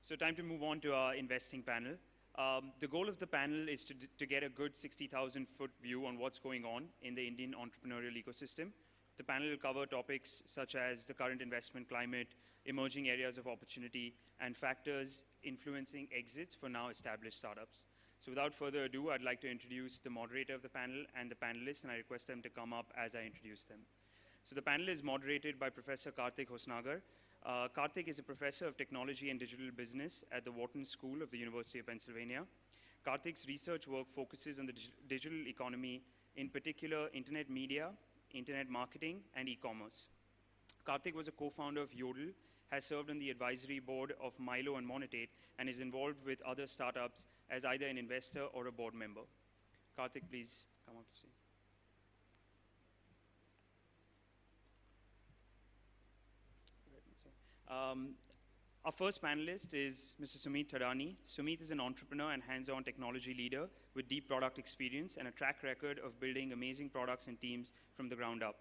So time to move on to our investing panel. The goal of the panel is to get a good 60,000-foot view on what's going on in the Indian entrepreneurial ecosystem. The panel will cover topics such as the current investment climate, emerging areas of opportunity, and factors influencing exits for now established startups. So without further ado, I'd like to introduce the moderator of the panel and the panelists, and I request them to come up as I introduce them. So the panel is moderated by Professor Karthik Hosnagar. Karthik is a professor of technology and digital business at the Wharton School of the University of Pennsylvania. Karthik's research work focuses on the digital economy, in particular internet media, internet marketing, and e-commerce. Karthik was a co-founder of Yodel, has served on the advisory board of Milo and Monetate, and is involved with other startups as either an investor or a board member. Karthik, please come up to stage. Our first panelist is Mr. Sumit Thadani. Sumit is an entrepreneur and hands-on technology leader with deep product experience and a track record of building amazing products and teams from the ground up.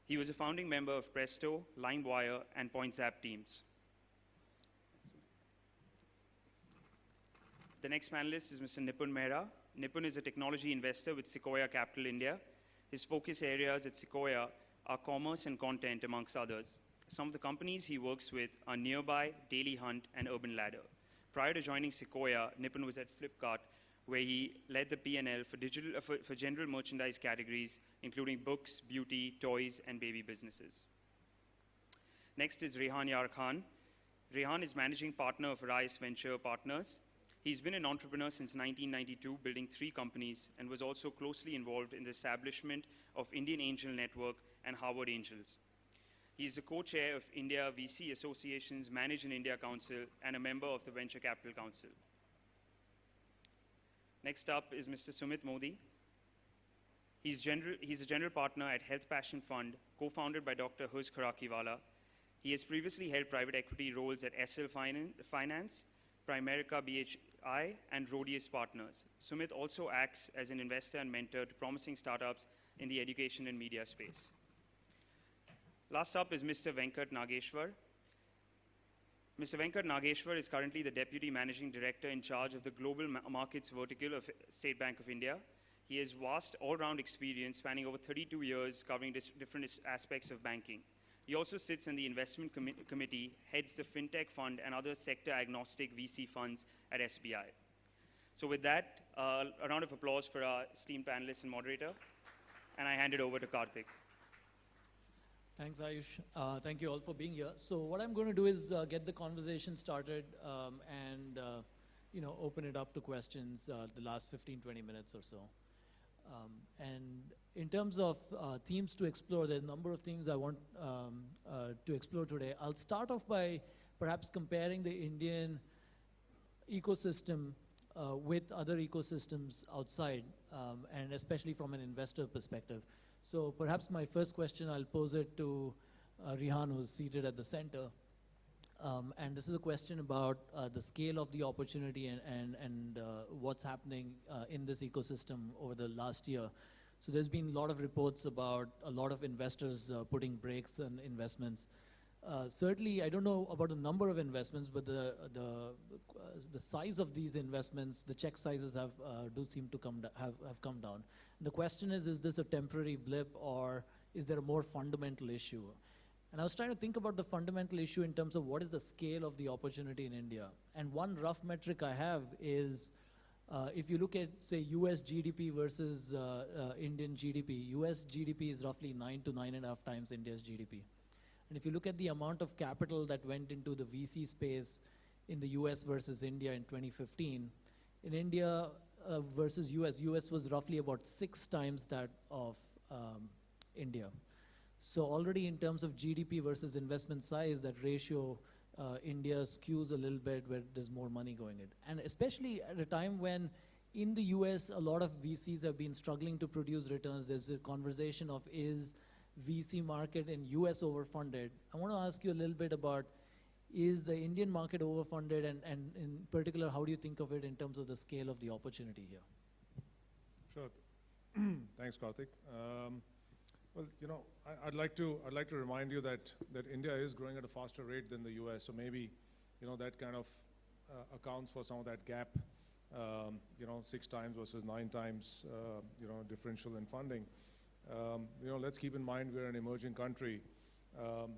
He was a founding member of Presto, LimeWire, and PointZap teams. The next panelist is Mr. Nipun Mehra. Nipun is a technology investor with Sequoia Capital India. His focus areas at Sequoia are commerce and content, amongst others. Some of the companies he works with are Nearby, Daily Hunt, and Urban Ladder. Prior to joining Sequoia, Nipun was at Flipkart, where he led the P&L for general merchandise categories, including books, beauty, toys, and baby businesses. Next is Rehan Yar Khan. Rehan is managing partner of Rise Venture Partners. He's been an entrepreneur since 1992, building 3 companies, and was also closely involved in the establishment of Indian Angel Network and Harvard Angels. He is the co-chair of India VC Association's Manage in India Council and a member of the Venture Capital Council. Next up is Mr. Sumit Modi. He's a general partner at Health Passion Fund, co-founded by Dr. Huz Kharakiwala. He has previously held private equity roles at SL Finance, Primerica BHI, and Rhodius Partners. Sumit also acts as an investor and mentor to promising startups in the education and media space. Last up is Mr. Venkat Nageshwar. Mr. Venkat Nageshwar is currently the Deputy Managing Director in charge of the Global Markets Vertical of State Bank of India. He has vast all-round experience spanning over 32 years covering different aspects of banking. He also sits in the investment committee, heads the FinTech Fund and other sector-agnostic VC funds at SBI. So with that, a round of applause for our esteemed panelist and moderator, and I hand it over to Karthik. Thanks, Ayush. Thank you all for being here. So what I'm going to do is get the conversation started and open it up to questions the last 15, 20 minutes or so. And in terms of themes to explore, there's a number of themes I want to explore today. I'll start off by perhaps comparing the Indian ecosystem with other ecosystems outside, and especially from an investor perspective. So perhaps my first question, I'll pose it to Rehan, who's seated at the center. And this is a question about the scale of the opportunity and what's happening in this ecosystem over the last year. So there's been a lot of reports about a lot of investors putting brakes on investments. Certainly, I don't know about the number of investments, but the size of these investments, the check sizes do seem to have come down. The question is this a temporary blip, or is there a more fundamental issue? And I was trying to think about the fundamental issue in terms of what is the scale of the opportunity in India. And one rough metric I have is if you look at, say, US GDP versus Indian GDP, US GDP is roughly 9 to 9.5 times India's GDP. And if you look at the amount of capital that went into the VC space in the US versus India in 2015, in India versus US was roughly about 6 times that of India. So already in terms of GDP versus investment size, that ratio, India skews a little bit where there's more money going in. And especially at a time when in the US, a lot of VCs have been struggling to produce returns. There's a conversation of is VC market in US overfunded. I want to ask you a little bit about, is the Indian market overfunded, and in particular, how do you think of it in terms of the scale of the opportunity here? Sure. Thanks, Karthik. Well, I'd like to remind you that India is growing at a faster rate than the US. So maybe, that kind of accounts for some of that gap, 6 times versus 9 times, differential in funding. Let's keep in mind we're an emerging country.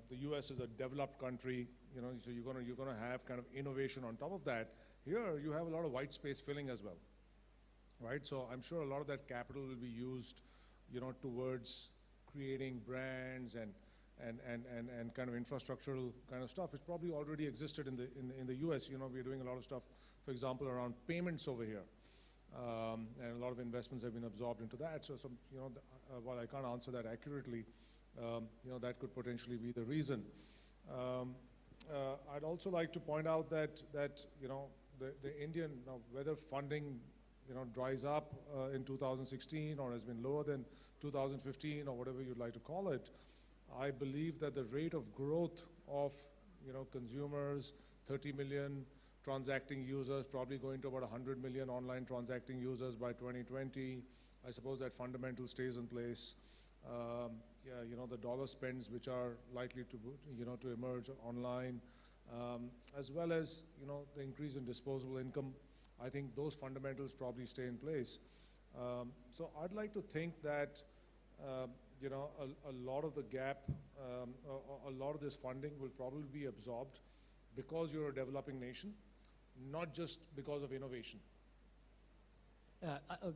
The US is a developed country, so you're gonna have kind of innovation on top of that. Here, you have a lot of white space filling as well, right? So I'm sure a lot of that capital will be used, towards creating brands and kind of infrastructural kind of stuff. It's probably already existed in the US. We're doing a lot of stuff, for example, around payments over here. And a lot of investments have been absorbed into that. So while I can't answer that accurately, that could potentially be the reason. I'd also like to point out that the Indian, whether funding dries up in 2016 or has been lower than 2015 or whatever you'd like to call it, I believe that the rate of growth of consumers, 30 million transacting users, probably going to about 100 million online transacting users by 2020. I suppose that fundamental stays in place. The dollar spends which are likely to emerge online, as well as the increase in disposable income. I think those fundamentals probably stay in place. So I'd like to think that a lot of the gap, a lot of this funding will probably be absorbed because you're a developing nation, not just because of innovation.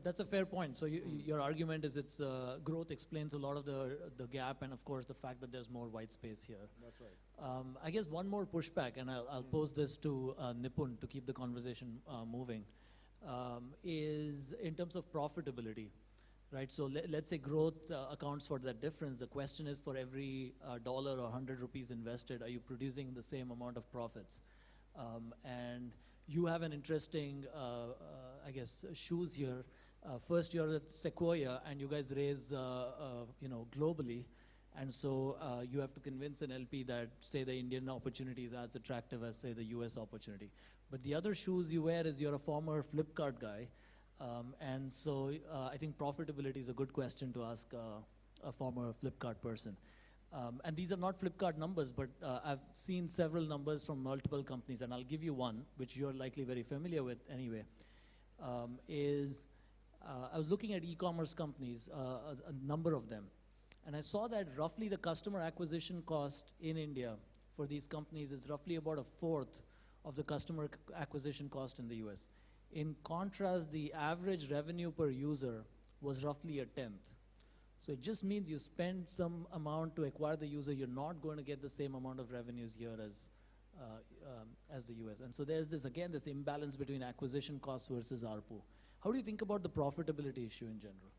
That's a fair point. So your argument is it's growth explains a lot of the gap, and of course the fact that there's more white space here. That's right. I guess one more pushback, and I'll pose this to Nipun to keep the conversation moving, is in terms of profitability, right? So let's say growth accounts for that difference. The question is, for every dollar or 100 rupees invested, are you producing the same amount of profits? And you have an interesting, I guess, shoes here. First, you're at Sequoia, and you guys raise, globally, and so you have to convince an LP that, say, the Indian opportunity is as attractive as, say, the US opportunity. But the other shoes you wear is you're a former Flipkart guy, and so I think profitability is a good question to ask a former Flipkart person. And these are not Flipkart numbers, but I've seen several numbers from multiple companies, and I'll give you one, which you're likely very familiar with anyway, I was looking at e-commerce companies, a number of them, and I saw that roughly the customer acquisition cost in India for these companies is roughly about a fourth of the customer acquisition cost in the US. In contrast, the average revenue per user was roughly a tenth. So it just means you spend some amount to acquire the user, you're not going to get the same amount of revenues here as the US. And so there's this imbalance between acquisition costs versus ARPU. How do you think about the profitability issue in general?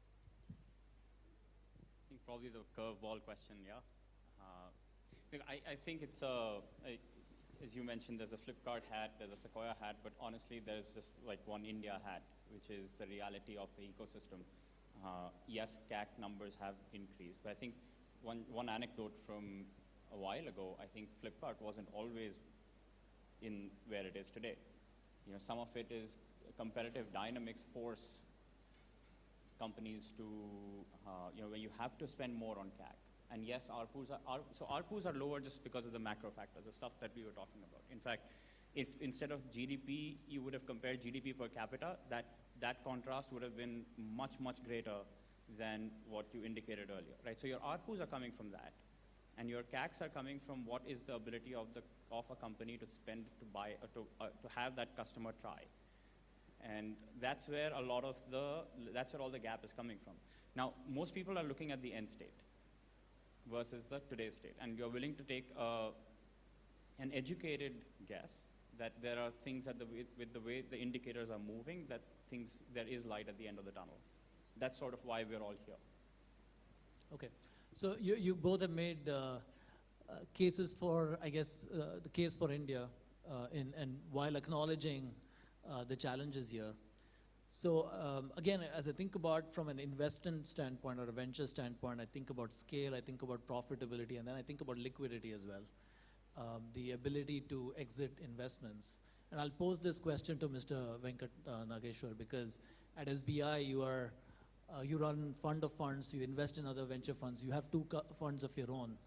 I think probably the curveball question, yeah. I think it's as you mentioned, there's a Flipkart hat, there's a Sequoia hat, but honestly, there's just like one India hat, which is the reality of the ecosystem. Yes, CAC numbers have increased, but I think one anecdote from a while ago, I think Flipkart wasn't always in where it is today. Some of it is competitive dynamics force companies to, when you have to spend more on CAC. And yes, ARPUs are lower just because of the macro factors, the stuff that we were talking about. In fact, if instead of GDP, you would have compared GDP per capita, that contrast would have been much, much greater than what you indicated earlier, right? So your ARPUs are coming from that, and your CACs are coming from what is the ability of a company to spend, to buy, to have that customer try. And that's where all the gap is coming from. Now, most people are looking at the end state versus the today's state, and you're willing to take an educated guess that there are things with the way the indicators are moving, there is light at the end of the tunnel. That's sort of why we're all here. Okay, so you both have made cases for, I guess, the case for India, and while acknowledging the challenges here. So again, as I think about from an investment standpoint or a venture standpoint, I think about scale, I think about profitability, and then I think about liquidity as well. The ability to exit investments. And I'll pose this question to Mr. Venkat Nageshwar, because at SBI you run fund of funds, you invest in other venture funds, you have two funds of your own.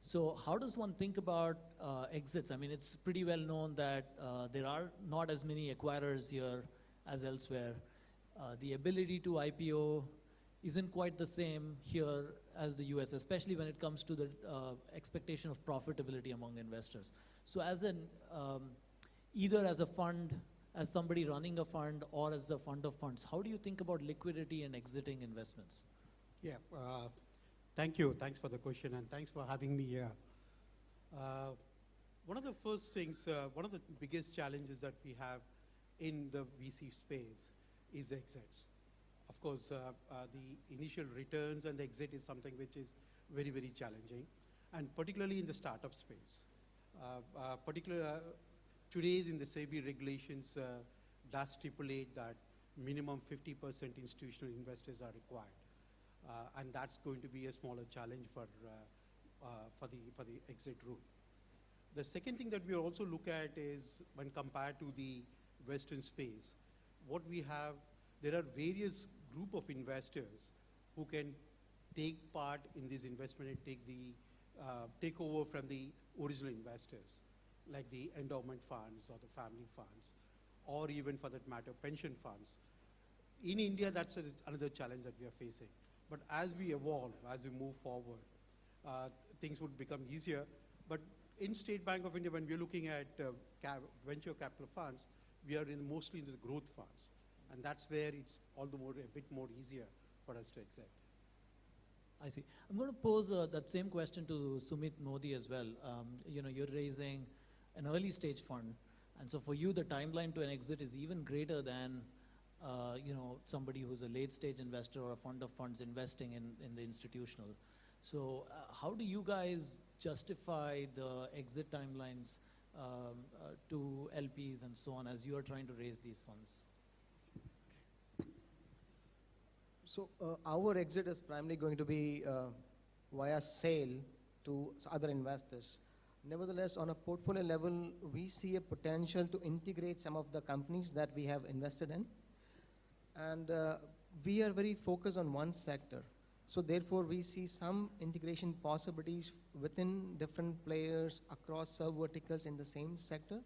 So how does one think about exits? I mean, it's pretty well known that there are not as many acquirers here as elsewhere. The ability to IPO isn't quite the same here as the US, especially when it comes to the expectation of profitability among investors. So as an, either as a fund, as somebody running a fund, or as a fund of funds, how do you think about liquidity and exiting investments? Yeah, thank you. Thanks for the question, and thanks for having me here. One of the first things, one of the biggest challenges that we have in the VC space is exits. Of course, the initial returns and the exit is something which is very, very challenging, and particularly in the startup space. Today's in the SEBI regulations does stipulate that minimum 50% institutional investors are required. And that's going to be a smaller challenge for the exit route. The second thing that we also look at is when compared to the Western space, what we have, there are various group of investors who can take part in this investment and take over from the original investors, like the endowment funds or the family funds, or even for that matter, pension funds. In India, that's another challenge that we are facing. But as we evolve, as we move forward, things would become easier. But in State Bank of India, when we're looking at venture capital funds, we are mostly in the growth funds. And that's where it's all the more, a bit more easier for us to exit. I see. I'm going to pose that same question to Sumit Modi as well. You're raising an early stage fund. And so for you, the timeline to an exit is even greater than somebody who's a late stage investor or a fund of funds investing in the institutional. So how do you guys justify the exit timelines to LPs and so on as you are trying to raise these funds? So our exit is primarily going to be via sale to other investors. Nevertheless, on a portfolio level, we see a potential to integrate some of the companies that we have invested in. And we are very focused on one sector. So therefore, we see some integration possibilities within different players across sub-verticals in the same sector.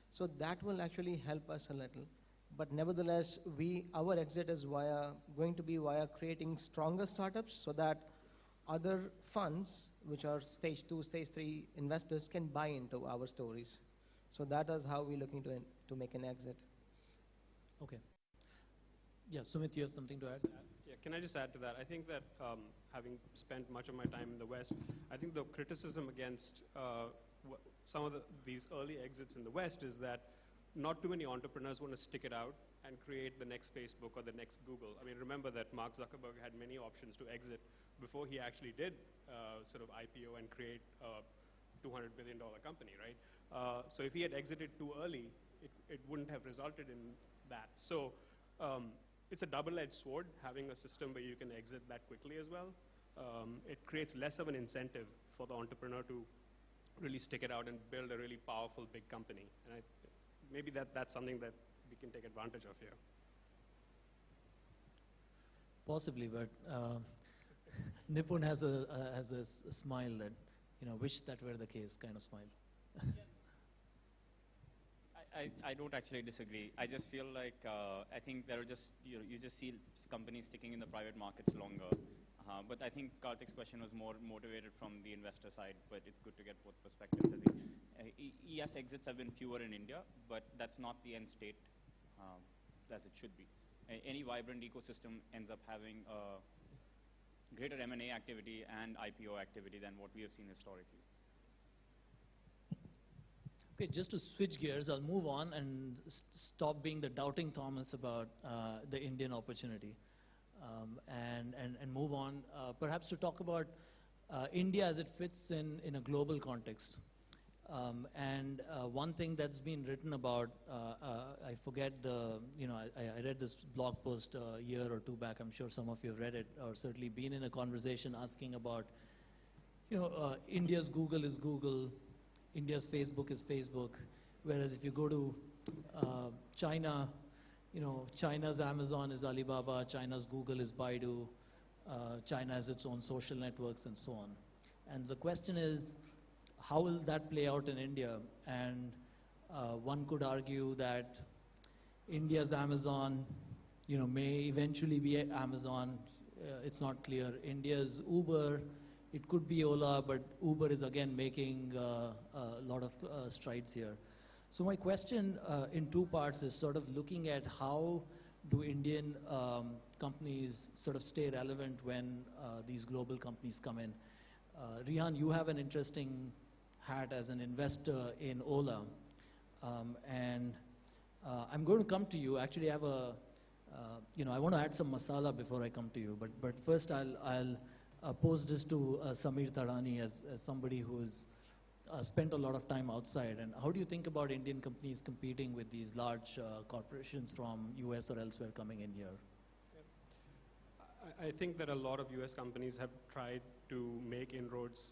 So that will actually help us a little. But nevertheless, our exit is going to be via creating stronger startups so that other funds, which are stage 2, stage 3 investors, can buy into our stories. So that is how we're looking to make an exit. Okay. Yeah, Sumit, you have something to add? Yeah, can I just add to that? I think that having spent much of my time in the West, I think the criticism against some of these early exits in the West is that not too many entrepreneurs want to stick it out and create the next Facebook or the next Google. I mean, remember that Mark Zuckerberg had many options to exit before he actually did sort of IPO and create a $200 billion company, right? So if he had exited too early, it wouldn't have resulted in that. So it's a double-edged sword, having a system where you can exit that quickly as well. It creates less of an incentive for the entrepreneur to really stick it out and build a really powerful big company. And maybe that's something that we can take advantage of here. Possibly, but Nipun has a smile that, wish that were the case kind of smile. I don't actually disagree. I just feel like I think there are just you just see companies sticking in the private markets longer. But I think Karthik's question was more motivated from the investor side. But it's good to get both perspectives. I think yes, exits have been fewer in India, but that's not the end state as it should be. Any vibrant ecosystem ends up having greater M&A activity and IPO activity than what we have seen historically. Okay, just to switch gears, I'll move on and stop being the doubting Thomas about the Indian opportunity and move on perhaps to talk about India as it fits in a global context. One thing that's been written about, I forget I read this blog post a year or two back. I'm sure some of you have read it or certainly been in a conversation asking about, India's Google is Google, India's Facebook is Facebook, whereas if you go to China, China's Amazon is Alibaba, China's Google is Baidu, China has its own social networks and so on. And the question is, how will that play out in India? And one could argue that India's Amazon, may eventually be Amazon. It's not clear. India's Uber, it could be Ola, but Uber is again making a lot of strides here. So my question in two parts is sort of looking at how do Indian companies sort of stay relevant when these global companies come in. Rihan, you have an interesting hat as an investor in Ola. And I'm going to come to you. Actually, I have I want to add some masala before I come to you. But first, I'll pose this to Samir Tarani as somebody who's spent a lot of time outside. And how do you think about Indian companies competing with these large corporations from US or elsewhere coming in here? I think that a lot of US companies have tried to make inroads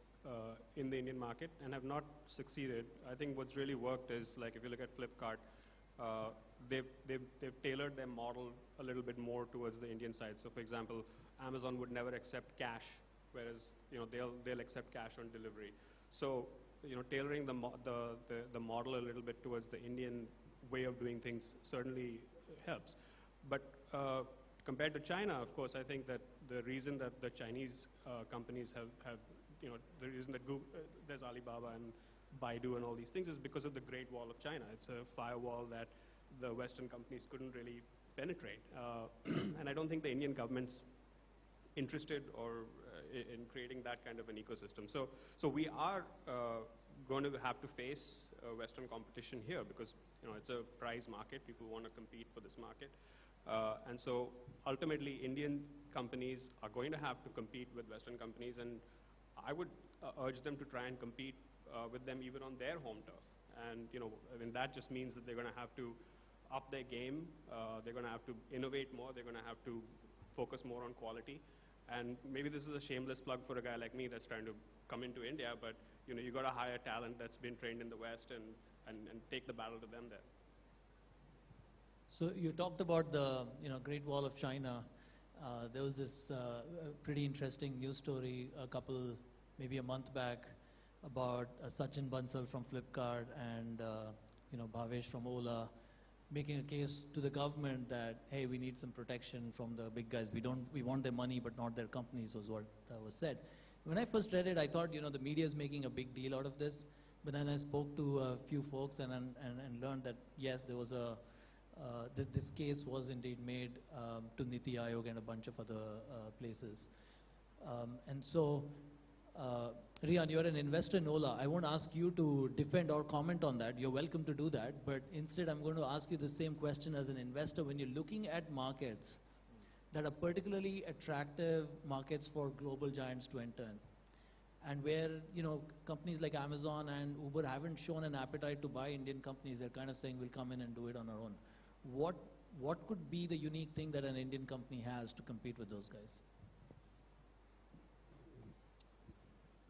in the Indian market and have not succeeded. I think what's really worked is, like, if you look at Flipkart, they've tailored their model a little bit more towards the Indian side. So, for example, Amazon would never accept cash, whereas they'll accept cash on delivery. So, tailoring the model a little bit towards the Indian way of doing things certainly helps. But compared to China, of course, I think that the reason that the Chinese companies have the reason that there's Alibaba and Baidu and all these things is because of the Great Wall of China. It's a firewall that the Western companies couldn't really penetrate. And I don't think the Indian government's interested or in creating that kind of an ecosystem. So we are going to have to face Western competition here because it's a prize market. People want to compete for this market. And so ultimately, Indian companies are going to have to compete with Western companies, and I would urge them to try and compete with them even on their home turf. And that just means that they're going to have to up their game. They're going to have to innovate more. They're going to have to focus more on quality. And maybe this is a shameless plug for a guy like me that's trying to come into India, but you got to hire talent that's been trained in the West and take the battle to them there. So you talked about the Great Wall of China. There was this pretty interesting news story maybe a month back about Sachin Bansal from Flipkart and Bhavesh from Ola making a case to the government that, hey, we need some protection from the big guys. We want their money, but not their companies, was what was said. When I first read it, I thought, the media is making a big deal out of this. But then I spoke to a few folks and learned that, yes, there was this case was indeed made to Niti Aayog and a bunch of other places. And so, Rihan, you're an investor in Ola. I won't ask you to defend or comment on that. You're welcome to do that. But instead, I'm going to ask you the same question as an investor. When you're looking at markets that are particularly attractive markets for global giants to enter in, and where companies like Amazon and Uber haven't shown an appetite to buy Indian companies, they're kind of saying we'll come in and do it on our own. What could be the unique thing that an Indian company has to compete with those guys?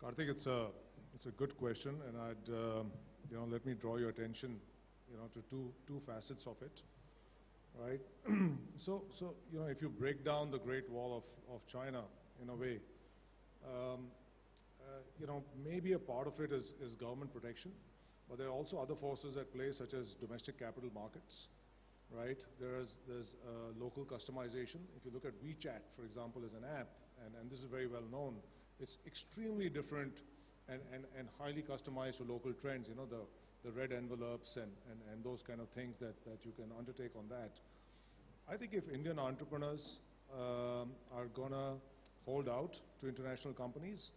Karthik, it's a good question, and I'd let me draw your attention to two facets of it, right? So if you break down the Great Wall of China in a way, maybe a part of it is government protection, but there are also other forces at play, such as domestic capital markets, right? There's local customization. If you look at WeChat, for example, as an app, and this is very well known, it's extremely different and highly customized to local trends, the red envelopes and those kind of things that you can undertake on that. I think if Indian entrepreneurs are gonna hold out to international companies,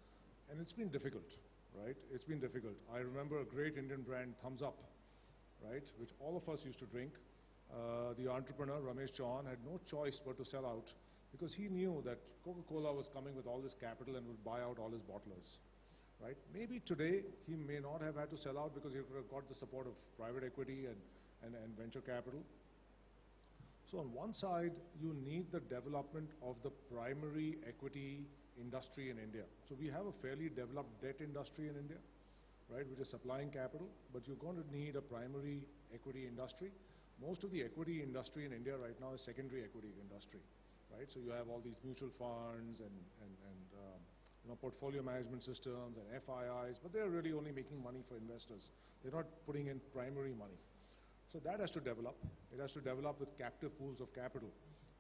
and it's been difficult, right? It's been difficult. I remember a great Indian brand, Thumbs Up, right, which all of us used to drink. The entrepreneur, Ramesh Chauhan, had no choice but to sell out because he knew that Coca-Cola was coming with all this capital and would buy out all his bottlers, right? Maybe today he may not have had to sell out because he could have got the support of private equity and venture capital. So on one side, you need the development of the primary equity industry in India. So we have a fairly developed debt industry in India, right, which is supplying capital, but you're going to need a primary equity industry. Most of the equity industry in India right now is secondary equity industry, right? So you have all these mutual funds and portfolio management systems and FIIs, but they're really only making money for investors. They're not putting in primary money. So that has to develop. It has to develop with captive pools of capital.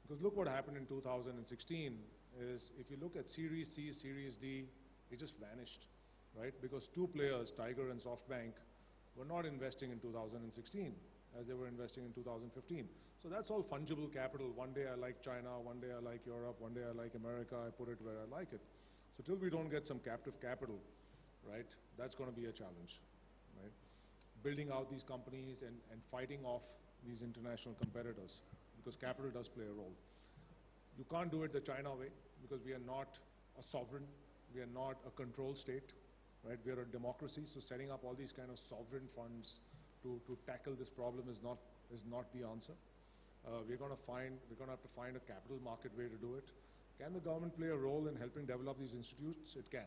Because look what happened in 2016 is if you look at Series C, Series D, it just vanished, right? Because two players, Tiger and SoftBank, were not investing in 2016 as they were investing in 2015. So that's all fungible capital. One day I like China, one day I like Europe, one day I like America, I put it where I like it. So till we don't get some captive capital, right, that's going to be a challenge, right? Building out these companies and fighting off these international competitors, because capital does play a role. You can't do it the China way, because we are not a sovereign, we are not a control state, right? We are a democracy, so setting up all these kind of sovereign funds to tackle this problem is not the answer. We're going to have to find a capital market way to do it. Can the government play a role in helping develop these institutes? It can,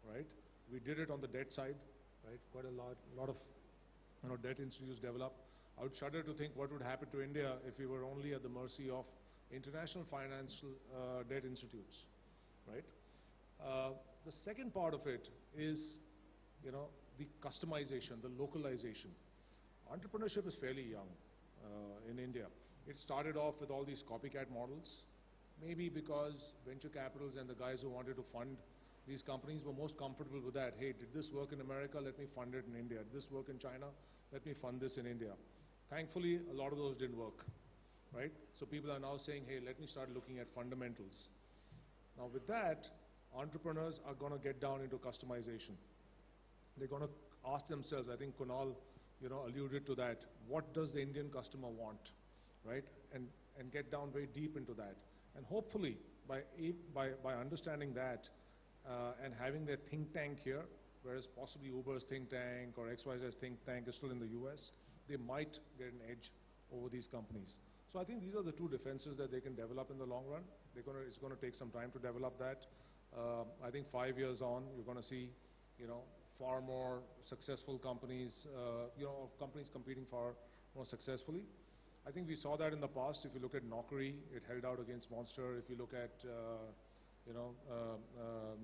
right? We did it on the debt side, right? Quite a lot of debt institutes developed. I would shudder to think what would happen to India if we were only at the mercy of international financial debt institutes, right? The second part of it is, the customization, the localization. Entrepreneurship is fairly young in India. It started off with all these copycat models, maybe because venture capitals and the guys who wanted to fund these companies were most comfortable with that. Hey, did this work in America? Let me fund it in India. Did this work in China? Let me fund this in India. Thankfully, a lot of those didn't work, right? So people are now saying, hey, let me start looking at fundamentals. Now with that, entrepreneurs are going to get down into customization. They're going to ask themselves, I think Kunal, alluded to that, what does the Indian customer want, right? And get down very deep into that. And hopefully, by understanding that and having their think tank here, whereas possibly Uber's think tank or XYZ's think tank is still in the US, they might get an edge over these companies. So I think these are the two defenses that they can develop in the long run. It's going to take some time to develop that. I think 5 years on, you're going to see, far more successful companies, companies competing far more successfully. I think we saw that in the past. If you look at Naukri, it held out against Monster. If you look at,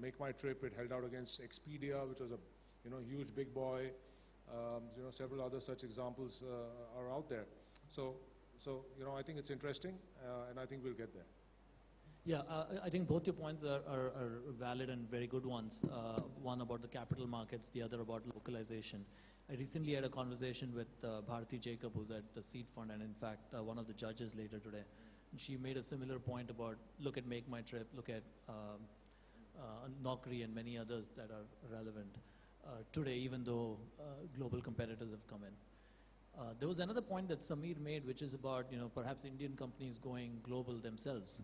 Make My Trip, it held out against Expedia, which was a, huge big boy. Several other such examples are out there. So I think it's interesting, and I think we'll get there. Yeah, I think both your points are valid and very good ones. One about the capital markets, the other about localization. I recently had a conversation with Bharti Jacob, who's at the Seed Fund, and in fact, one of the judges later today. And she made a similar point about, look at Make My Trip, look at Naukri and many others that are relevant today, even though global competitors have come in. There was another point that Samir made, which is about, perhaps Indian companies going global themselves.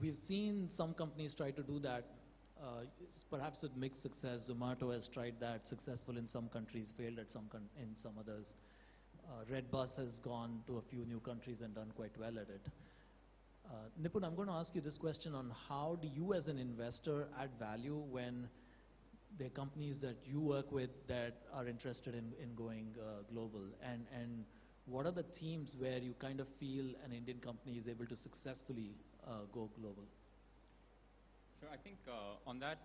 We've seen some companies try to do that, perhaps with mixed success. Zomato has tried that, successful in some countries, failed at in some others. Redbus has gone to a few new countries and done quite well at it. Nipun, I'm going to ask you this question on how do you as an investor add value when there are companies that you work with that are interested in going global? And what are the themes where you kind of feel an Indian company is able to successfully go global? Sure, I think on that,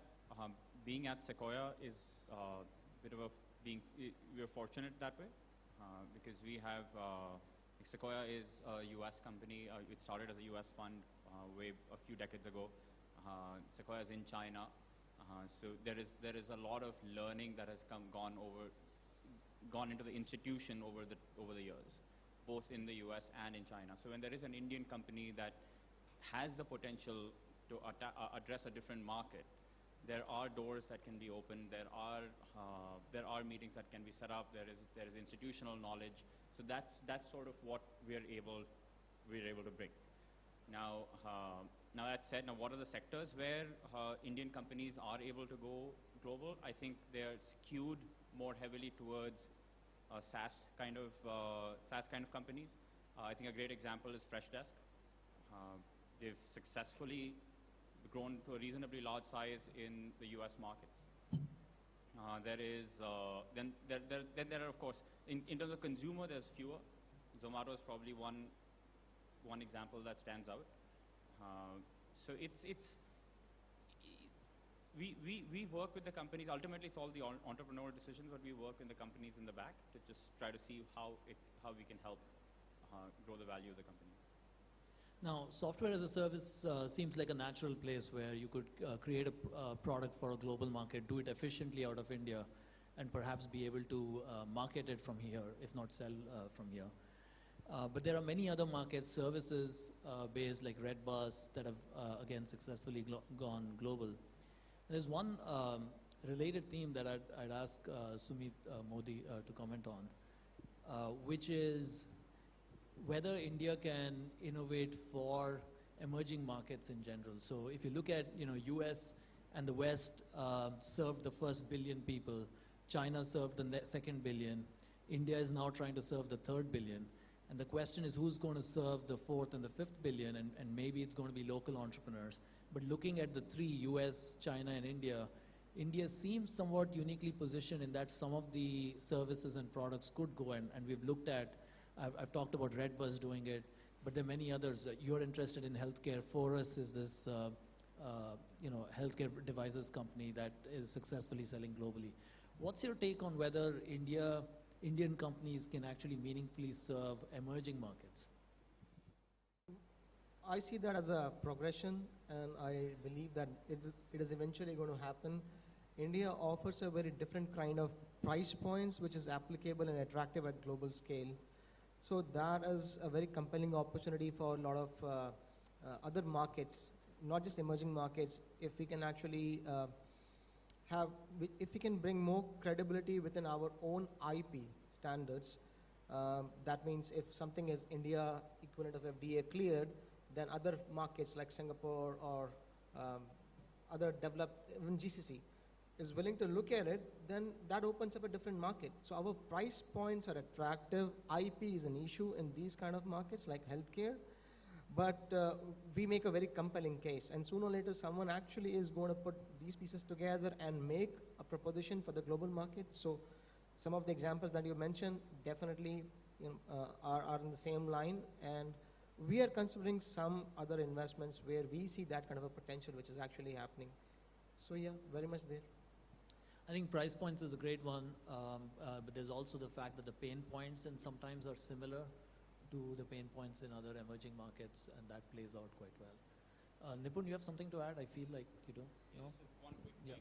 being at Sequoia is a bit of we're fortunate that way because we have, Sequoia is a US company. It started as a US fund a few decades ago. Sequoia is in China. So there is a lot of learning that has gone into the institution over the years, both in the US and in China. So when there is an Indian company that has the potential to address a different market, there are doors that can be opened. There are meetings that can be set up. There is institutional knowledge. So that's sort of what we're able to bring. Now that said, what are the sectors where Indian companies are able to go global? I think they're skewed more heavily towards SaaS kind of companies. I think a great example is Freshdesk. They've successfully grown to a reasonably large size in the US markets. Then there are, of course, in terms of consumer, there's fewer. Zomato is probably one example that stands out. So we work with the companies. Ultimately, it's all the entrepreneurial decisions, but we work with the companies in the back to just try to see how we can help grow the value of the company. Now, software as a service seems like a natural place where you could create a product for a global market, do it efficiently out of India, and perhaps be able to market it from here, if not sell from here. But there are many other markets, services based like Redbus, that have again successfully gone global. There's one related theme that I'd ask Sumit Modi to comment on, which is whether India can innovate for emerging markets in general. So if you look at, US and the West served the first billion people, China served the second billion, India is now trying to serve the third billion. And the question is, who's going to serve the fourth and the fifth billion? And maybe it's going to be local entrepreneurs. But looking at the three, US, China, and India, India seems somewhat uniquely positioned in that some of the services and products could go, and we've looked at, I've talked about Redbus doing it, but there are many others. You're interested in healthcare. Forus is this healthcare devices company that is successfully selling globally. What's your take on whether Indian companies can actually meaningfully serve emerging markets? I see that as a progression, and I believe that it is eventually going to happen. India offers a very different kind of price points, which is applicable and attractive at global scale. So that is a very compelling opportunity for a lot of other markets, not just emerging markets. If we can actually if we can bring more credibility within our own IP standards, that means if something is India equivalent of FDA cleared, then other markets like Singapore or other developed, even GCC, is willing to look at it, then that opens up a different market. So our price points are attractive. IP is an issue in these kind of markets like healthcare, but we make a very compelling case. And sooner or later, someone actually is going to put these pieces together and make a proposition for the global market. So some of the examples that you mentioned definitely are in the same line. And we are considering some other investments where we see that kind of a potential, which is actually happening. So yeah, very much there. I think price points is a great one, but there's also the fact that the pain points and sometimes are similar to the pain points in other emerging markets, and that plays out quite well. Nipun, you have something to add? I feel like you do. No? Just one quick thing.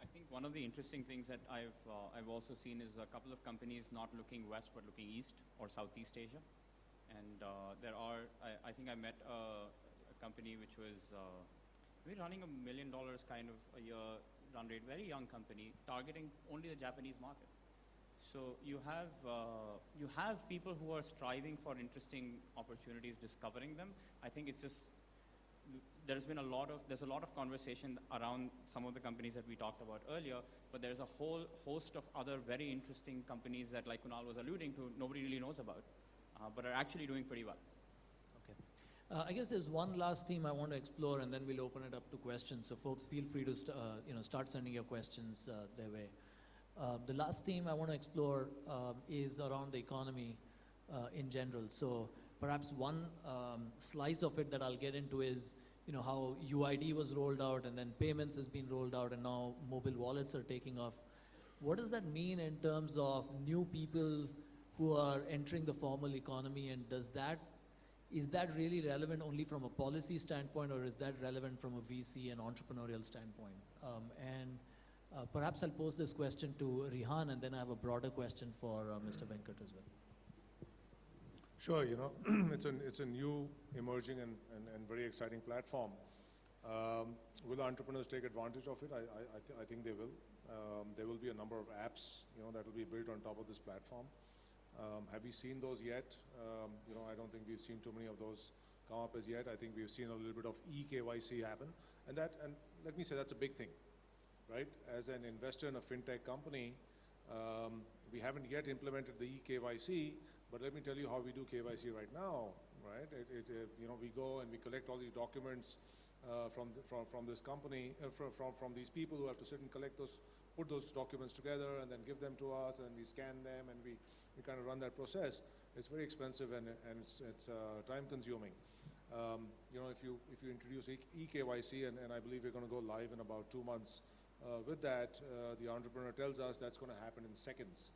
I think one of the interesting things that I've also seen is a couple of companies not looking west but looking east or Southeast Asia. And I think I met a company which was maybe running $1 million kind of a year run rate, very young company, targeting only the Japanese market. So you have people who are striving for interesting opportunities, discovering them. I think it's just, there's a lot of conversation around some of the companies that we talked about earlier, but there's a whole host of other very interesting companies that, like Kunal was alluding to, nobody really knows about, but are actually doing pretty well. Okay. I guess there's one last theme I want to explore, and then we'll open it up to questions. So folks, feel free to start sending your questions their way. The last theme I want to explore is around the economy in general. So perhaps one slice of it that I'll get into is how UID was rolled out, and then payments has been rolled out, and now mobile wallets are taking off. What does that mean in terms of new people who are entering the formal economy, and is that really relevant only from a policy standpoint, or is that relevant from a VC and entrepreneurial standpoint? Perhaps I'll pose this question to Rihan, and then I have a broader question for Mr. Venkat as well. Sure, it's a new, emerging, and very exciting platform. Will entrepreneurs take advantage of it? I think they will. There will be a number of apps, that will be built on top of this platform. Have we seen those yet? I don't think we've seen too many of those come up as yet. I think we've seen a little bit of eKYC happen, and let me say that's a big thing, right? As an investor in a fintech company, we haven't yet implemented the eKYC, but let me tell you how we do KYC right now, right? We go and we collect all these documents from this company, from these people who have to sit and collect those, put those documents together, and then give them to us, and we scan them, and we kind of run that process. It's very expensive, and it's time consuming. If you introduce eKYC, and I believe we're going to go live in about 2 months with that, the entrepreneur tells us that's going to happen in seconds.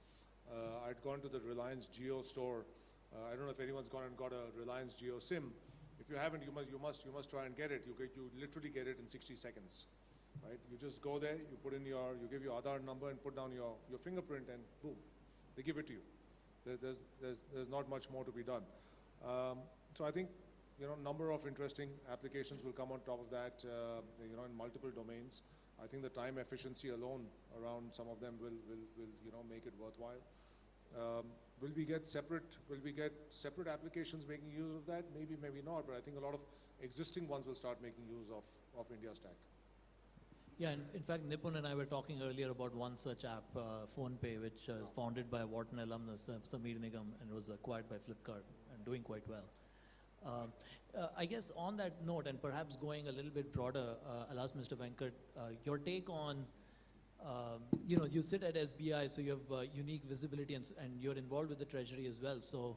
I'd gone to the Reliance Jio store. I don't know if anyone's gone and got a Reliance Jio SIM. If you haven't, you must try and get it. You literally get it in 60 seconds, right? You just go there, you give your Aadhaar number and put down your fingerprint, and boom, they give it to you. There's not much more to be done. So I think, number of interesting applications will come on top of that, in multiple domains. I think the time efficiency alone around some of them will make it worthwhile. Will we get separate applications making use of that? Maybe, maybe not, but I think a lot of existing ones will start making use of India Stack. Yeah, in fact, Nipun and I were talking earlier about one such app, PhonePe, which is founded by a Wharton alumnus, Sameer Nigam, and was acquired by Flipkart and doing quite well. I guess on that note, and perhaps going a little bit broader, I'll ask Mr. Venkat, your take on, you sit at SBI, so you have unique visibility, and you're involved with the Treasury as well. So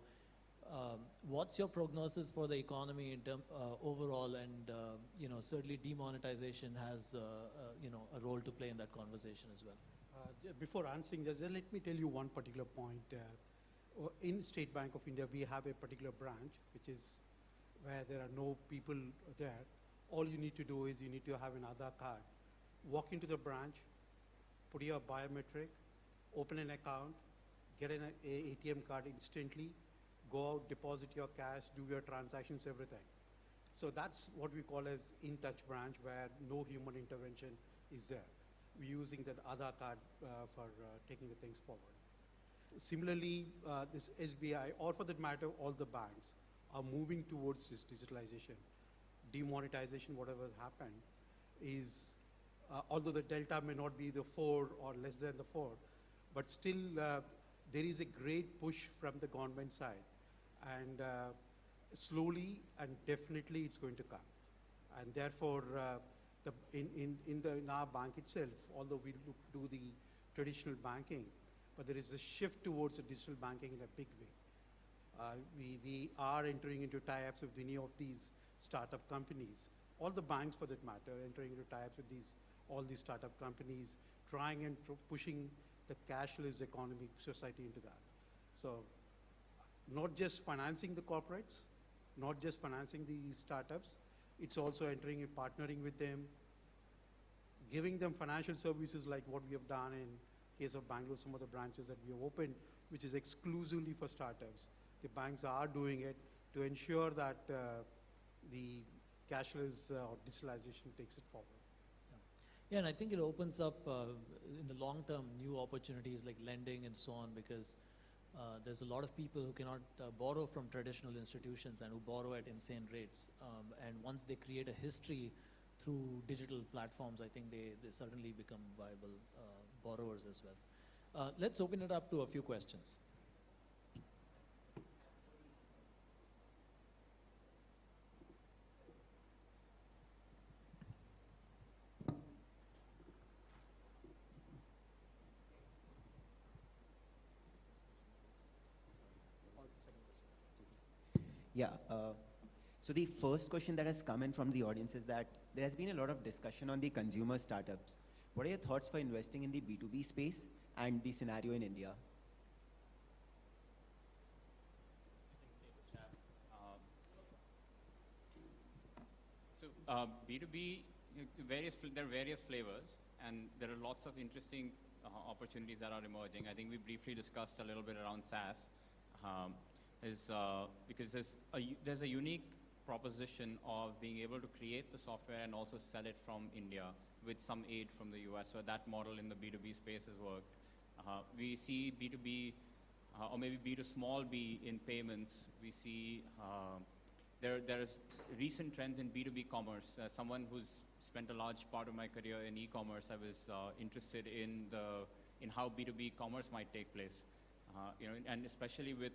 what's your prognosis for the economy in overall, and certainly demonetization has a role to play in that conversation as well. Before answering this, let me tell you one particular point. In State Bank of India, we have a particular branch, which is where there are no people there. All you need to do is you need to have an Aadhaar card. Walk into the branch, put your biometric, open an account, get an ATM card instantly, go out, deposit your cash, do your transactions, everything. So that's what we call as in-touch branch, where no human intervention is there. We're using that Aadhaar card for taking the things forward. Similarly, this SBI, or for that matter, all the banks, are moving towards this digitalization. Demonetization, whatever has happened, is, although the delta may not be the 4 or less than the 4, but still there is a great push from the government side. And slowly and definitely it's going to come. And therefore, in our bank itself, although we do the traditional banking, but there is a shift towards the digital banking in a big way. We are entering into tie-ups with many of these startup companies, all the banks for that matter, entering into tie-ups with all these startup companies, trying and pushing the cashless economic society into that. So not just financing the corporates, not just financing the startups, it's also entering and partnering with them, giving them financial services like what we have done in case of Bangalore, some of the branches that we have opened, which is exclusively for startups. The banks are doing it to ensure that the cashless or digitalization takes it forward. Yeah, and I think it opens up in the long term new opportunities like lending and so on, because there's a lot of people who cannot borrow from traditional institutions and who borrow at insane rates. And once they create a history through digital platforms, I think they suddenly become viable borrowers as well. Let's open it up to a few questions. Yeah. So the first question that has come in from the audience is that there has been a lot of discussion on the consumer startups. What are your thoughts for investing in the B2B space and the scenario in India? B2B, there are various flavors, and there are lots of interesting opportunities that are emerging. I think we briefly discussed a little bit around SaaS. Because there's a unique proposition of being able to create the software and also sell it from India with some aid from the US. So that model in the B2B space has worked. We see B2B, or maybe B to small b in payments. We see there's recent trends in B2B commerce. As someone who's spent a large part of my career in e-commerce, I was interested in how B2B commerce might take place. And especially with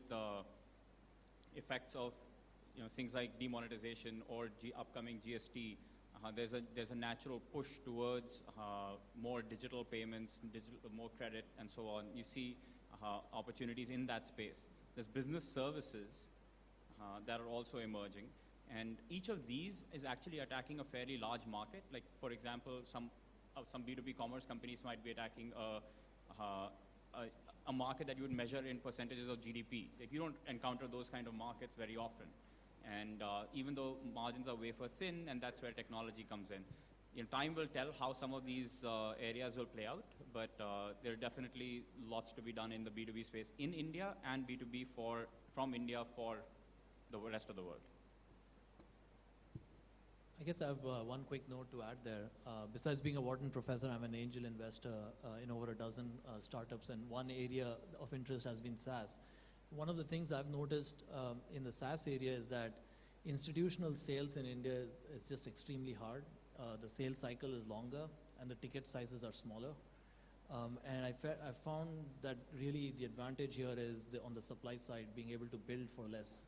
effects of things like demonetization or upcoming GST, there's a natural push towards more digital payments, more credit, and so on. You see opportunities in that space. There's business services that are also emerging, And each of these is actually attacking a fairly large market. Like, for example, some B2B commerce companies might be attacking a market that you would measure in percentages of GDP. Like, you don't encounter those kind of markets very often. And even though margins are wafer thin, and that's where technology comes in. Time will tell how some of these areas will play out, but there are definitely lots to be done in the B2B space in India and B2B from India for the rest of the world. I guess I have one quick note to add there. Besides being a Wharton professor, I'm an angel investor in over a dozen startups, and one area of interest has been SaaS. One of the things I've noticed in the SaaS area is that institutional sales in India is just extremely hard. The sales cycle is longer, and the ticket sizes are smaller. And I found that really the advantage here is on the supply side, being able to build for less.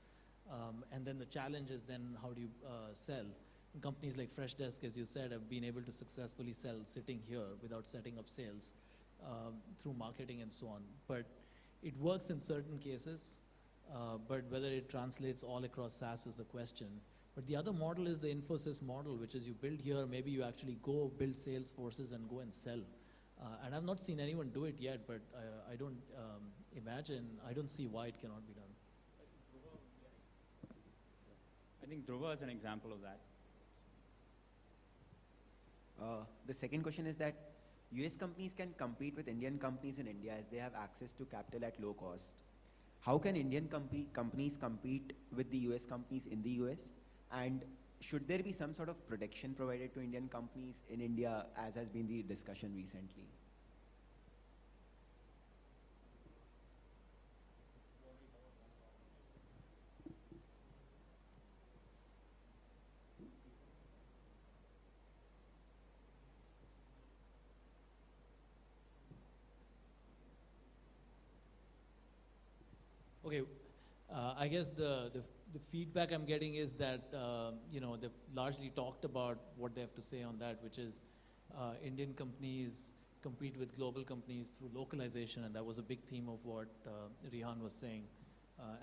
And then the challenge is then how do you sell? And companies like Freshdesk, as you said, have been able to successfully sell sitting here without setting up sales through marketing and so on. But it works in certain cases, but whether it translates all across SaaS is the question. But the other model is the Infosys model, which is you build here, maybe you actually go build sales forces and go and sell. And I've not seen anyone do it yet, but I don't I don't see why it cannot be done. I think Dhruva is an example of that. The second question is that US companies can compete with Indian companies in India as they have access to capital at low cost. How can Indian companies compete with the US companies in the US? And should there be some sort of protection provided to Indian companies in India, as has been the discussion recently? Okay, I guess the feedback I'm getting is that they've largely talked about what they have to say on that, which is Indian companies compete with global companies through localization, and that was a big theme of what Rihan was saying.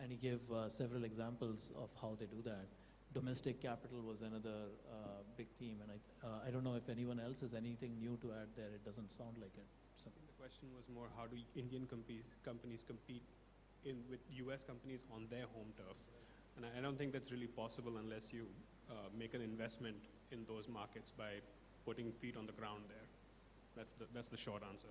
And he gave several examples of how they do that. Domestic capital was another big theme, and I don't know if anyone else has anything new to add there. It doesn't sound like it. So. I think the question was more, how do Indian companies compete with US companies on their home turf? And I don't think that's really possible unless you make an investment in those markets by putting feet on the ground there. That's the short answer.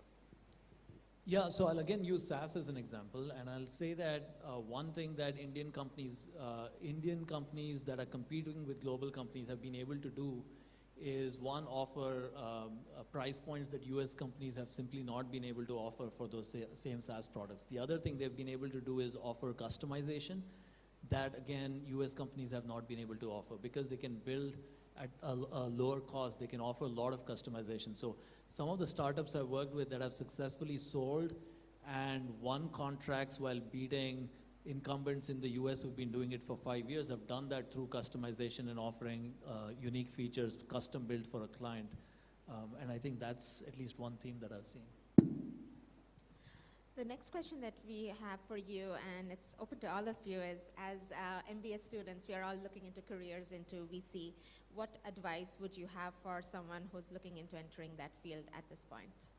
Yeah, so I'll again use SaaS as an example, and I'll say that one thing that Indian companies that are competing with global companies have been able to do is one, offer price points that US companies have simply not been able to offer for those same SaaS products. The other thing they've been able to do is offer customization that, again, US companies have not been able to offer because they can build at a lower cost. They can offer a lot of customization. So some of the startups I've worked with that have successfully sold and won contracts while beating incumbents in the US who've been doing it for 5 years have done that through customization and offering unique features custom built for a client. And I think that's at least one theme that I've seen. The next question that we have for you, and it's open to all of you, is as MBA students, we are all looking into careers into VC. What advice would you have for someone who's looking into entering that field at this point?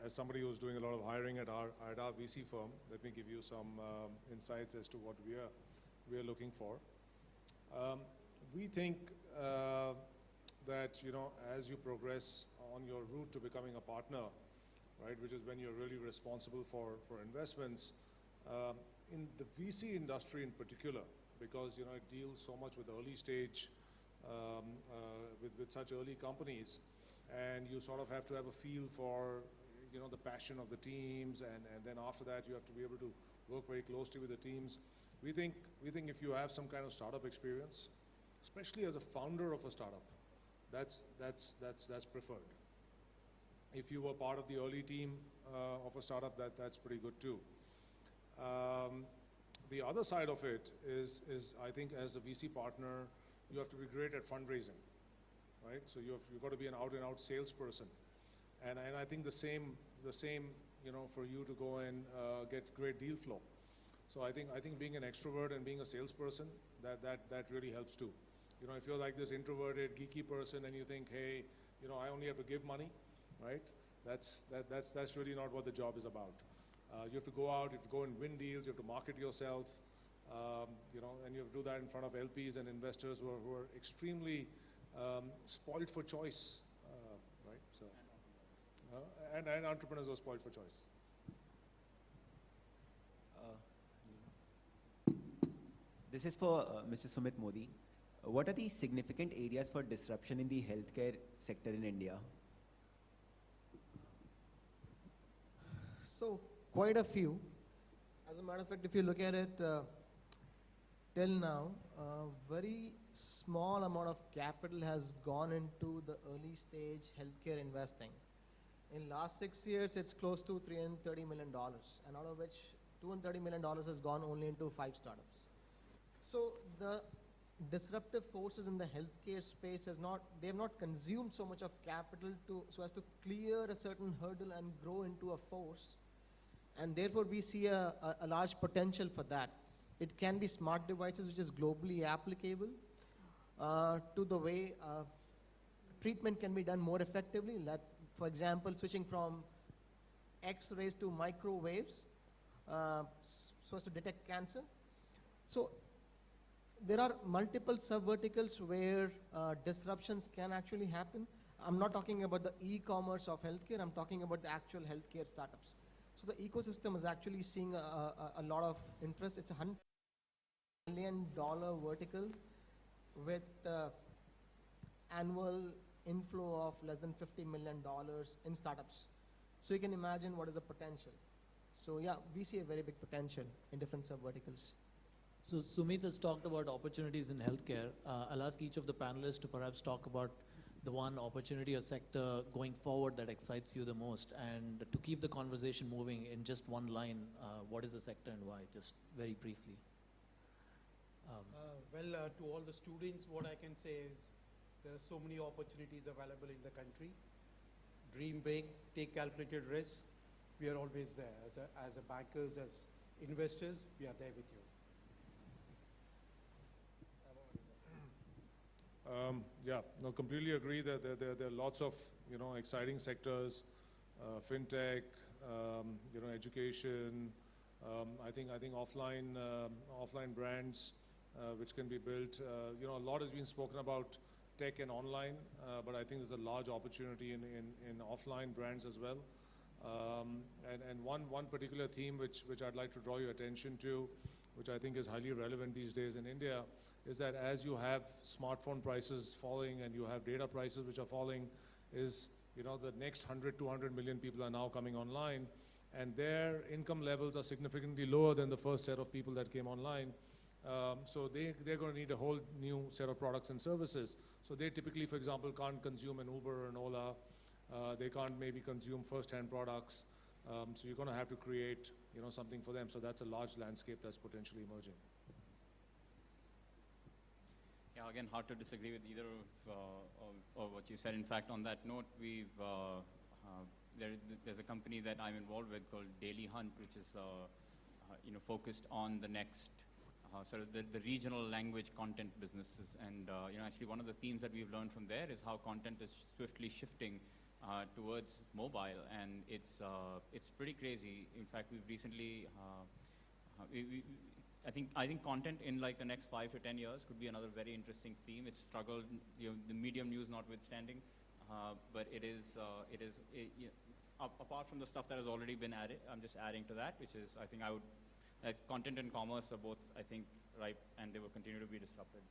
As somebody who's doing a lot of hiring at our VC firm, let me give you some insights as to what we are looking for. We think that as you progress on your route to becoming a partner, right, which is when you're really responsible for investments, in the VC industry in particular, because it deals so much with early stage, with such early companies, and you sort of have to have a feel for the passion of the teams, and then after that you have to be able to work very closely with the teams. We think if you have some kind of startup experience, especially as a founder of a startup, that's preferred. If you were part of the early team of a startup, that's pretty good too. The other side of it is I think as a VC partner, you have to be great at fundraising, right? So you've got to be an out-and-out salesperson. And I think the same, for you to go and get great deal flow. So I think being an extrovert and being a salesperson, that really helps too. If you're like this introverted, geeky person and you think, hey, I only have to give money, right? That's really not what the job is about. You have to go out, you have to go and win deals, you have to market yourself, and you have to do that in front of LPs and investors who are extremely spoiled for choice, right? So, and entrepreneurs are spoiled for choice. This is for Mr. Sumit Modi. What are the significant areas for disruption in the healthcare sector in India? So, quite a few. As a matter of fact, if you look at it, till now, a very small amount of capital has gone into the early stage healthcare investing. In last 6 years, it's close to $330 million, and out of which $230 million has gone only into 5 startups. So the disruptive forces in the healthcare space they have not consumed so much of capital so as to clear a certain hurdle and grow into a force. And therefore, we see a large potential for that. It can be smart devices, which is globally applicable to the way treatment can be done more effectively. For example, switching from X-rays to microwaves so as to detect cancer. So there are multiple sub-verticals where disruptions can actually happen. I'm not talking about the e-commerce of healthcare, I'm talking about the actual healthcare startups. So the ecosystem is actually seeing a lot of interest. It's a $100 million vertical with annual inflow of less than $50 million in startups. So you can imagine what is the potential. So yeah, we see a very big potential in different sub-verticals. So Sumit has talked about opportunities in healthcare. I'll ask each of the panelists to perhaps talk about the one opportunity or sector going forward that excites you the most, and to keep the conversation moving in just one line, what is the sector and why, just very briefly. To all the students, what I can say is there are so many opportunities available in the country. Dream big, take calculated risks. We are always there. As a bankers, as investors, we are there with you. Completely agree that there are lots of exciting sectors, fintech, education. I think offline brands which can be built. A lot has been spoken about tech and online, but I think there's a large opportunity in offline brands as well. And one particular theme which I'd like to draw your attention to, which I think is highly relevant these days in India, is that as you have smartphone prices falling and you have data prices which are falling, is the next 100, 200 million people are now coming online, and their income levels are significantly lower than the first set of people that came online. So they're going to need a whole new set of products and services. So they typically, for example, can't consume an Uber or an Ola. They can't maybe consume first-hand products. So you're going to have to create something for them. So that's a large landscape that's potentially emerging. Yeah, again, hard to disagree with either of what you said. In fact, on that note, there's a company that I'm involved with called Daily Hunt, which is focused on the next sort of the regional language content businesses. And actually, one of the themes that we've learned from there is how content is swiftly shifting towards mobile, and it's pretty crazy. In fact, we've recently I think content in like the next 5 to 10 years could be another very interesting theme. It's struggled, the medium news notwithstanding, but apart from the stuff that has already been added, I'm just adding to that, which is content and commerce are both, I think, ripe, and they will continue to be disrupted.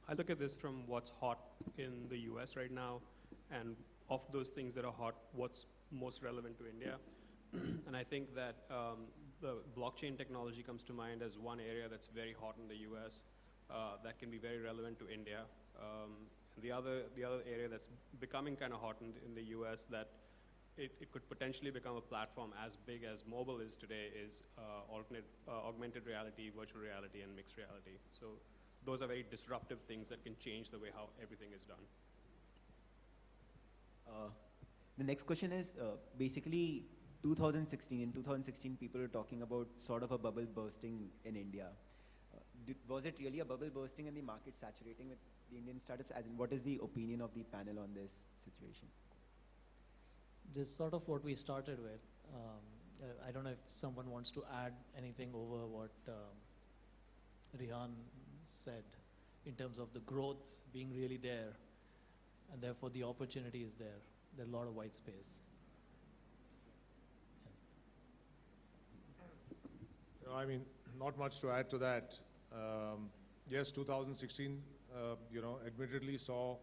I look at this from what's hot in the US right now, and of those things that are hot, what's most relevant to India. And I think that the blockchain technology comes to mind as one area that's very hot in the US that can be very relevant to India. And the other area that's becoming kind of hot in the US that it could potentially become a platform as big as mobile is today is augmented reality, virtual reality, and mixed reality. So those are very disruptive things that can change the way how everything is done. The next question is basically 2016. In 2016, people were talking about sort of a bubble bursting in India. Was it really a bubble bursting and the market saturating with the Indian startups? As in, what is the opinion of the panel on this situation? This is sort of what we started with. I don't know if someone wants to add anything over what Rihan said in terms of the growth being really there, and therefore the opportunity is there. There's a lot of white space. I mean, not much to add to that. Yes, 2016, admittedly saw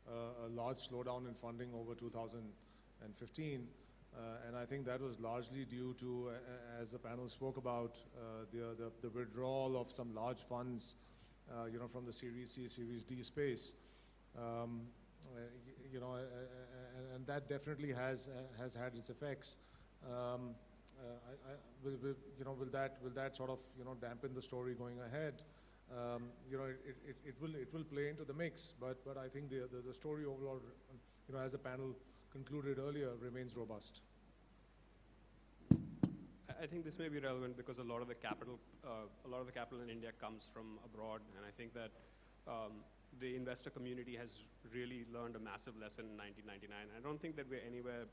a large slowdown in funding over 2015. And I think that was largely due to, as the panel spoke about, the withdrawal of some large funds, from the Series C, Series D space. And that definitely has had its effects. Will that sort of dampen the story going ahead? It will play into the mix, but I think the story overall, as the panel concluded earlier, remains robust. I think this may be relevant because a lot of the capital in India comes from abroad, and I think that the investor community has really learned a massive lesson in 1999. I don't think that we're anywhere.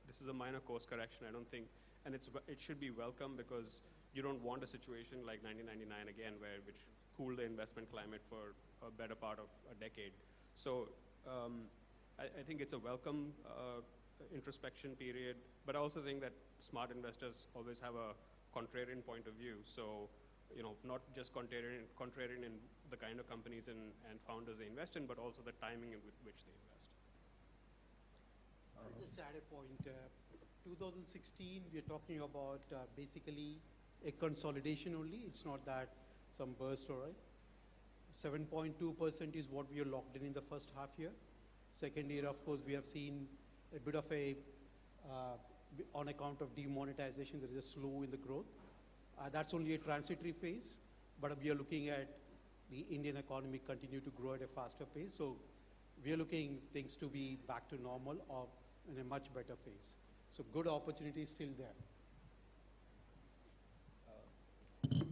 This is a minor course correction. I don't think, and it should be welcome because you don't want a situation like 1999 again, which cooled the investment climate for a better part of a decade. So I think it's a welcome introspection period, but I also think that smart investors always have a contrarian point of view. So, not just contrarian in the kind of companies and founders they invest in, but also the timing with which they invest. I'll just add a point. 2016, we are talking about basically a consolidation only. It's not that some burst, all right? 7.2% is what we are locked in the first half year. Second year, of course, we have seen a bit of a, on account of demonetization, there is a slow in the growth. That's only a transitory phase, but we are looking at the Indian economy continue to grow at a faster pace. So we are looking things to be back to normal or in a much better phase. So good opportunity is still there.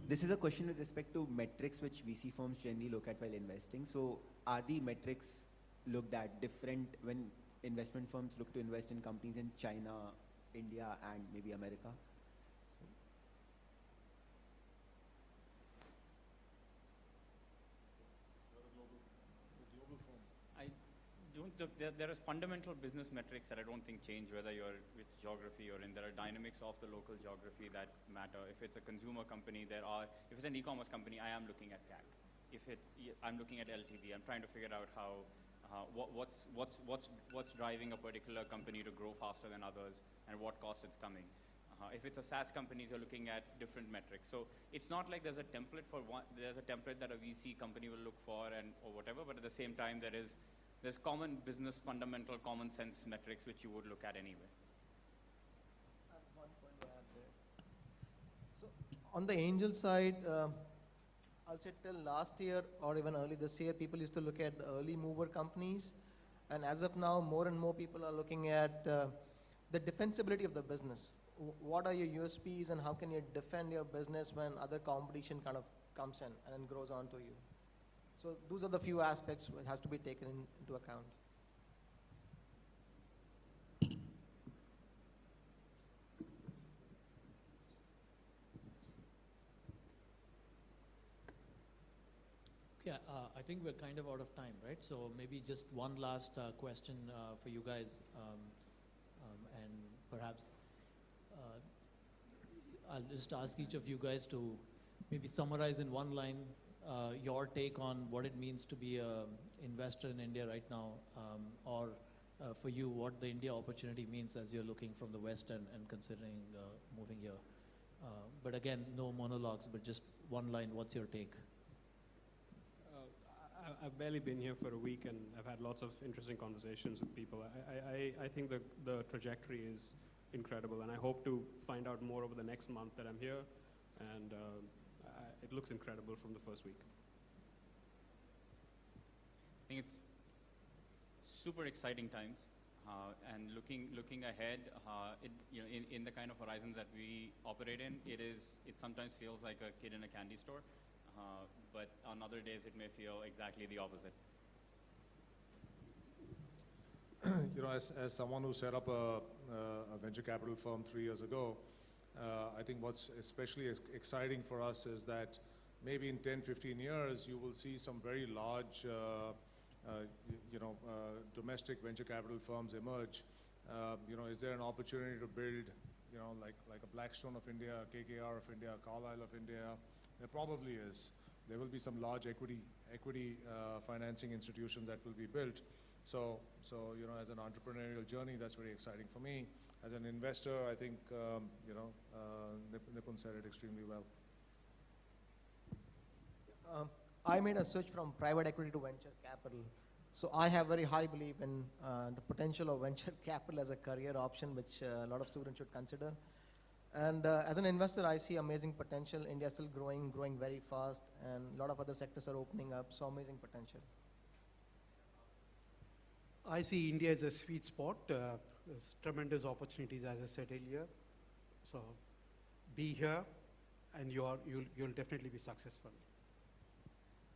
This is a question with respect to metrics which VC firms generally look at while investing. So are the metrics looked at different when investment firms look to invest in companies in China, India, and maybe America? So there is fundamental business metrics that I don't think change whether you're which geography you're in. There are dynamics of the local geography that matter. If it's a consumer company, if it's an e-commerce company, I am looking at CAC. If I'm looking at LTV. I'm trying to figure out what's driving a particular company to grow faster than others and what cost it's coming. If it's a SaaS company, you're looking at different metrics. So it's not like there's a template for one. There's a template that a VC company will look for or whatever. But at the same time, there's common business fundamental common sense metrics which you would look at anyway. I have one point to add there. So on the angel side, I'll say till last year or even early this year, people used to look at the early mover companies. And as of now, more and more people are looking at the defensibility of the business. What are your USPs and how can you defend your business when other competition kind of comes in and grows onto you? So those are the few aspects that has to be taken into account. Okay, I think we're kind of out of time, right? So maybe just one last question for you guys, and perhaps I'll just ask each of you guys to maybe summarize in one line your take on what it means to be an investor in India right now, or for you, what the India opportunity means as you're looking from the West and considering moving here. But again, no monologues, but just one line, what's your take? I've barely been here for a week and I've had lots of interesting conversations with people. I think the trajectory is incredible and I hope to find out more over the next month that I'm here, and it looks incredible from the first week. I think it's super exciting times. And looking ahead, in the kind of horizons that we operate in, it sometimes feels like a kid in a candy store, but on other days it may feel exactly the opposite. You know, as someone who set up a venture capital firm 3 years ago, I think what's especially exciting for us is that maybe in 10, 15 years, you will see some very large, domestic venture capital firms emerge. Is there an opportunity to build, like a Blackstone of India, a KKR of India, a Carlyle of India? There probably is. There will be some large equity financing institutions that will be built. So as an entrepreneurial journey, that's very exciting for me. As an investor, I think, Nipun said it extremely well. I made a switch from private equity to venture capital. So I have very high belief in the potential of venture capital as a career option, which a lot of students should consider. And as an investor, I see amazing potential. India is still growing very fast, and a lot of other sectors are opening up, so amazing potential. I see India as a sweet spot. There's tremendous opportunities, as I said earlier. So be here, and you'll definitely be successful.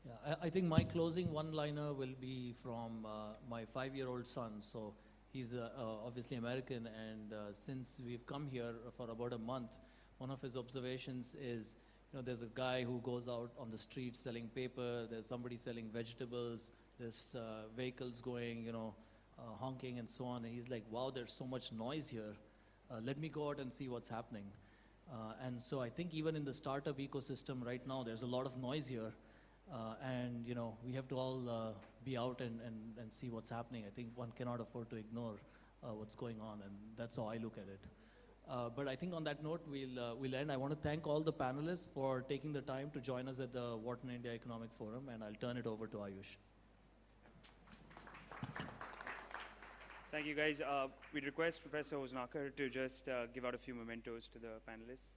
Yeah, I think my closing one-liner will be from my 5-year-old son. So he's obviously American, and since we've come here for about a month, one of his observations is, there's a guy who goes out on the street selling paper, there's somebody selling vegetables, there's vehicles going, honking and so on, and he's like, wow, there's so much noise here. Let me go out and see what's happening. And so I think even in the startup ecosystem right now, there's a lot of noise here. And we have to all be out and see what's happening. I think one cannot afford to ignore what's going on, and that's how I look at it. But I think on that note, we'll end. I want to thank all the panelists for taking the time to join us at the Wharton India Economic Forum, and I'll turn it over to Ayush. Thank you, guys. We request Professor Hosnakar to just give out a few mementos to the panelists.